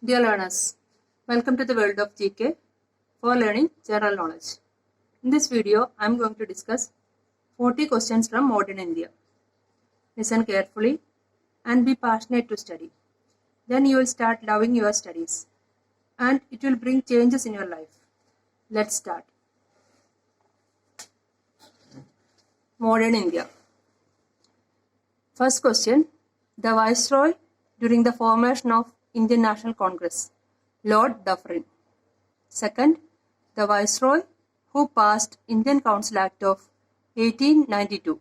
Dear learners, welcome to the world of GK for learning general knowledge. In this video, I am going to discuss 40 questions from modern India. Listen carefully and be passionate to study. Then you will start loving your studies and it will bring changes in your life. Let's start. Modern India. First question. The Viceroy during the formation of Indian National Congress, Lord Dufferin. Second, the Viceroy who passed Indian Council Act of 1892,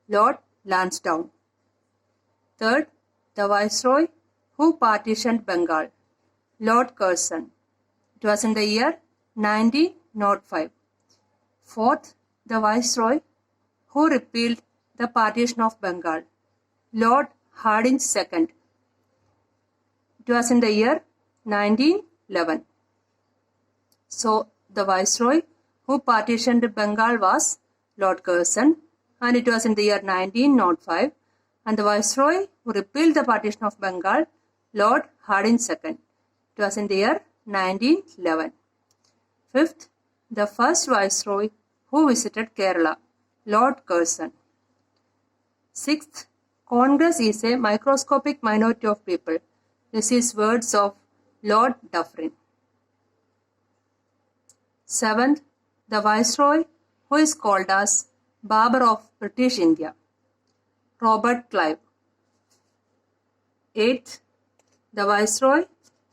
Lord Lansdowne. Third, the Viceroy who partitioned Bengal, Lord Curzon. It was in the year 1905. Fourth, the Viceroy who repealed the partition of Bengal, Lord Hardinge II. It was in the year 1911. So, the Viceroy who partitioned Bengal was Lord Curzon and it was in the year 1905, and the Viceroy who repealed the partition of Bengal, Lord Hardinge II. It was in the year 1911. Fifth, the first Viceroy who visited Kerala, Lord Curzon. Sixth, Congress is a microscopic minority of people. This is words of Lord Dufferin. Seventh, the Viceroy who is called as Babur of British India, Robert Clive. Eighth, the Viceroy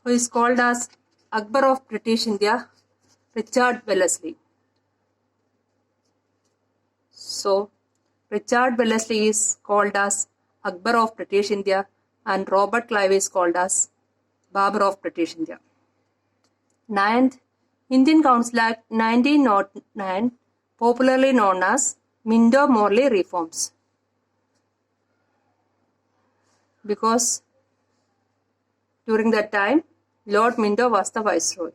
who is called as Akbar of British India, Richard Wellesley. So, Richard Wellesley is called as Akbar of British India and Robert Clive is called as Babur of British India. Ninth, Indian Council Act 1909, popularly known as Minto-Morley Reforms. Because during that time, Lord Minto was the Viceroy.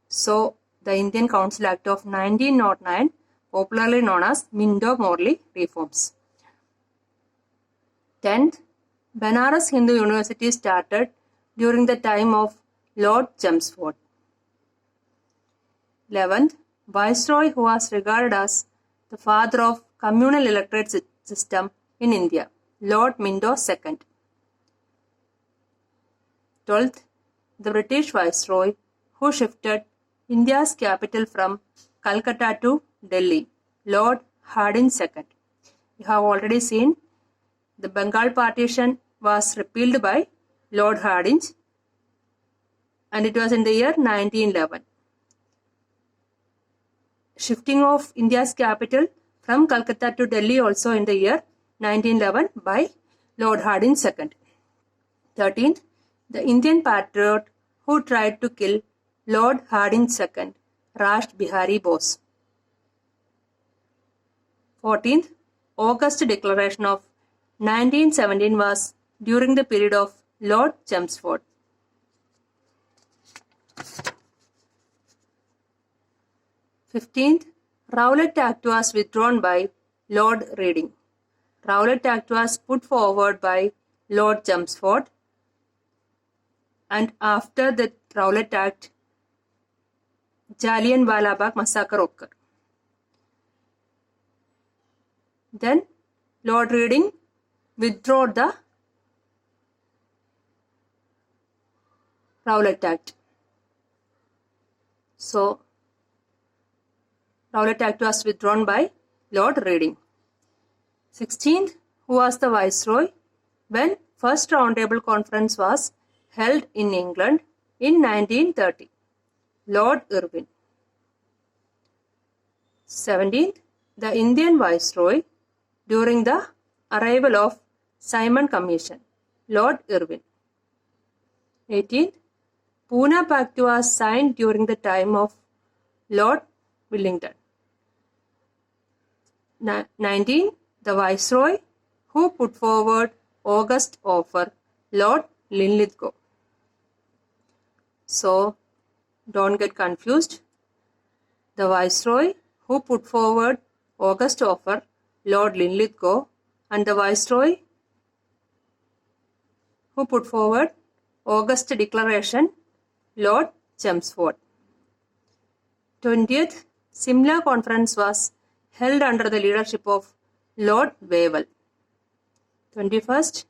So, the Indian Council Act of 1909, popularly known as Minto-Morley Reforms. 10th, Banaras Hindu University started during the time of Lord Chelmsford. 11th, Viceroy who was regarded as the father of communal electorate system in India, Lord Minto II. 12th, the British Viceroy who shifted India's capital from Calcutta to Delhi, Lord Hardinge II. You have already seen the Bengal partition was repealed by Lord Hardinge and it was in the year 1911. Shifting of India's capital from Calcutta to Delhi also in the year 1911 by Lord Hardinge II. 13th, the Indian patriot who tried to kill Lord Hardinge II, Rash Bihari Bose. 14th, August Declaration of 1917 was during the period of Lord Chelmsford. 15th, Rowlatt Act was withdrawn by Lord Reading. Rowlatt Act was put forward by Lord Chelmsford, and after the Rowlatt Act, Jallianwala Bagh massacre occurred. Then Lord Reading withdrew the Rowlatt Act. So, Rowlatt Act was withdrawn by Lord Reading. 16th, who was the Viceroy when first Roundtable Conference was held in England in 1930, Lord Irwin. 17th, the Indian Viceroy during the arrival of Simon Commission, Lord Irwin. 18th, Pune Pact was signed during the time of Lord Wellington. 19th, the Viceroy who put forward August offer, Lord Linlithgow. So, don't get confused. The Viceroy who put forward August offer, Lord Linlithgow, and the Viceroy who put forward August Declaration, Lord Chelmsford. 20th, similar conference was held under the leadership of Lord Wavell. 21st,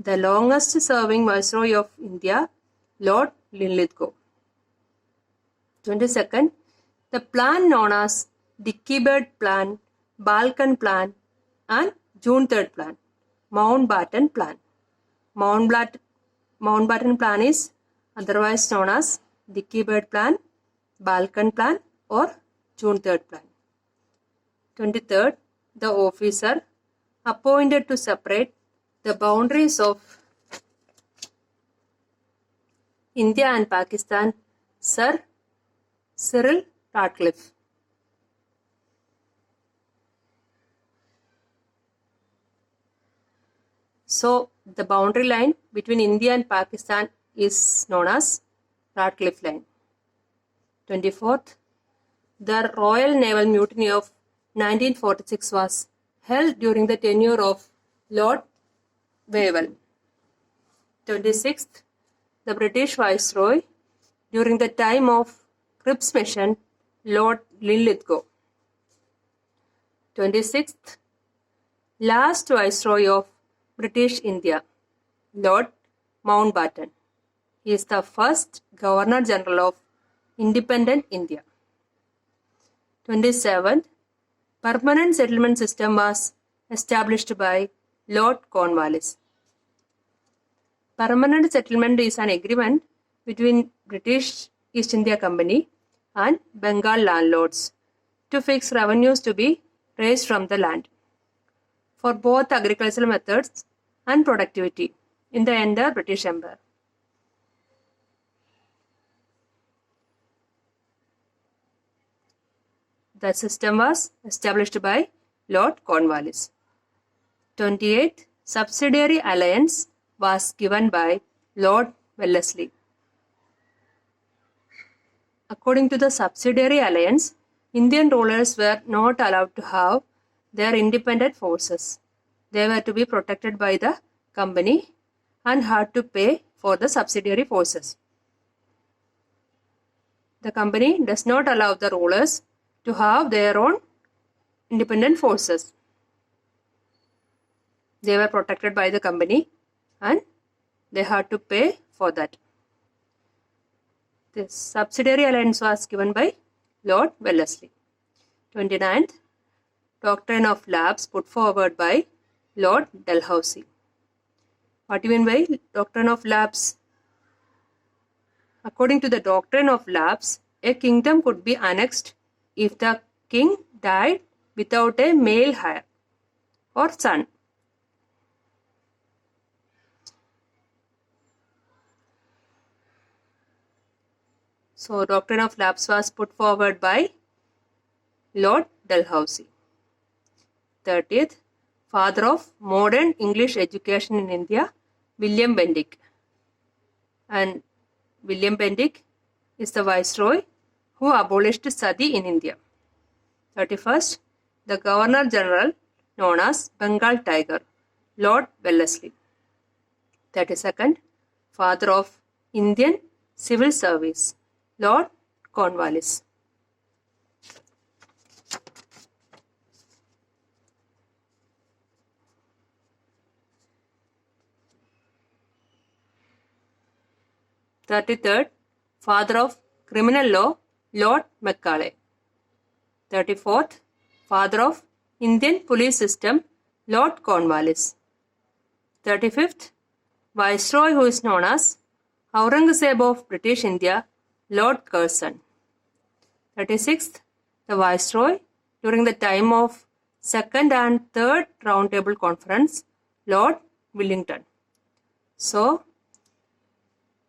the longest serving Viceroy of India, Lord Linlithgow. 22nd, the plan known as Dickey Bird Plan, Balkan Plan and June 3rd Plan, Mountbatten Plan. Mountbatten Plan is otherwise known as Dickey Bird Plan, Balkan Plan or June 3rd Plan. 23rd, the officer appointed to separate the boundaries of India and Pakistan, Sir Cyril Ratcliffe. So, the boundary line between India and Pakistan is known as Ratcliffe Line. 24th, the Royal Naval Mutiny of 1946 was held during the tenure of Lord Wavell. 26th, the British Viceroy during the time of Cripps Mission, Lord Linlithgow. 26th, last Viceroy of British India, Lord Mountbatten. He is the first Governor General of independent India. 27th, permanent settlement system was established by Lord Cornwallis. Permanent settlement is an agreement between British East India Company and Bengal landlords to fix revenues to be raised from the land for both agricultural methods and productivity in the entire British Empire. The system was established by Lord Cornwallis. 28th, subsidiary alliance was given by Lord Wellesley. According to the subsidiary alliance, Indian rulers were not allowed to have their independent forces. They were to be protected by the company and had to pay for the subsidiary forces. The company does not allow the rulers to have their own independent forces. They were protected by the company and they had to pay for that. This subsidiary alliance was given by Lord Wellesley. 29th, doctrine of lapse put forward by Lord Dalhousie. What do you mean by doctrine of lapse? According to the doctrine of lapse, a kingdom could be annexed if the king died without a male heir or son. So, doctrine of lapse was put forward by Lord Dalhousie. 30th, father of modern English education in India, William Bentinck. And William Bentinck is the Viceroy who abolished sati in India. 31st, the Governor General known as Bengal Tiger, Lord Wellesley. 32nd, father of Indian Civil Service, Lord Cornwallis. Third, father of criminal law, Lord Macaulay. 34th, father of Indian police system, Lord Cornwallis. 35th, Viceroy who is known as Aurangzeb of British India, Lord Curzon. 36th, the Viceroy during the time of Second and Third Round Table Conference, Lord Wellington. So,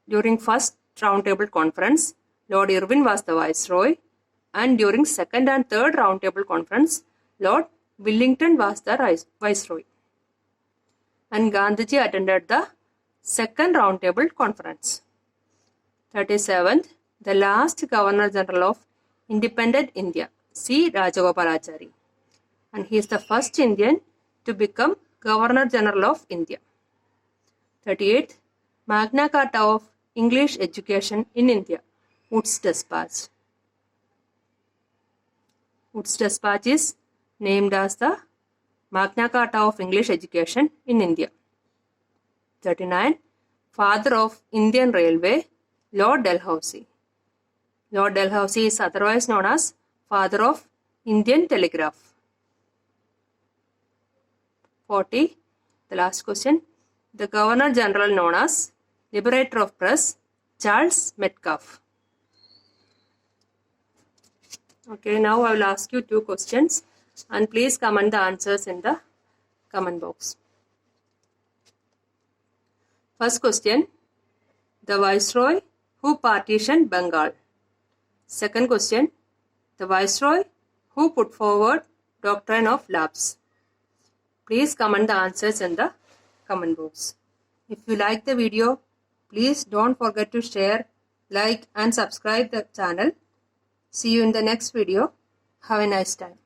during First Round Table Conference, Lord Irwin was the Viceroy, and during Second and Third Round Table Conference, Lord Wellington was the Viceroy. And Gandhiji attended the Second Round Table Conference. 37th, the last Governor General of independent India, C. Rajagopalachari. And he is the first Indian to become Governor General of India. 38th, Magna Carta of English education in India? Wood's Dispatch. Wood's Dispatch is named as the Magna Carta of English education in India. 39. Father of Indian Railway, Lord Dalhousie. Lord Dalhousie is otherwise known as Father of Indian Telegraph. 40. The last question. The Governor General known as Liberator of Press, Charles Metcalfe. Okay, now I will ask you 2 questions and please comment the answers in the comment box. First question. The Viceroy who partitioned Bengal. Second question. The Viceroy who put forward doctrine of lapse. Please comment the answers in the comment box. If you like the video, please don't forget to share, like and subscribe the channel. See you in the next video. Have a nice time.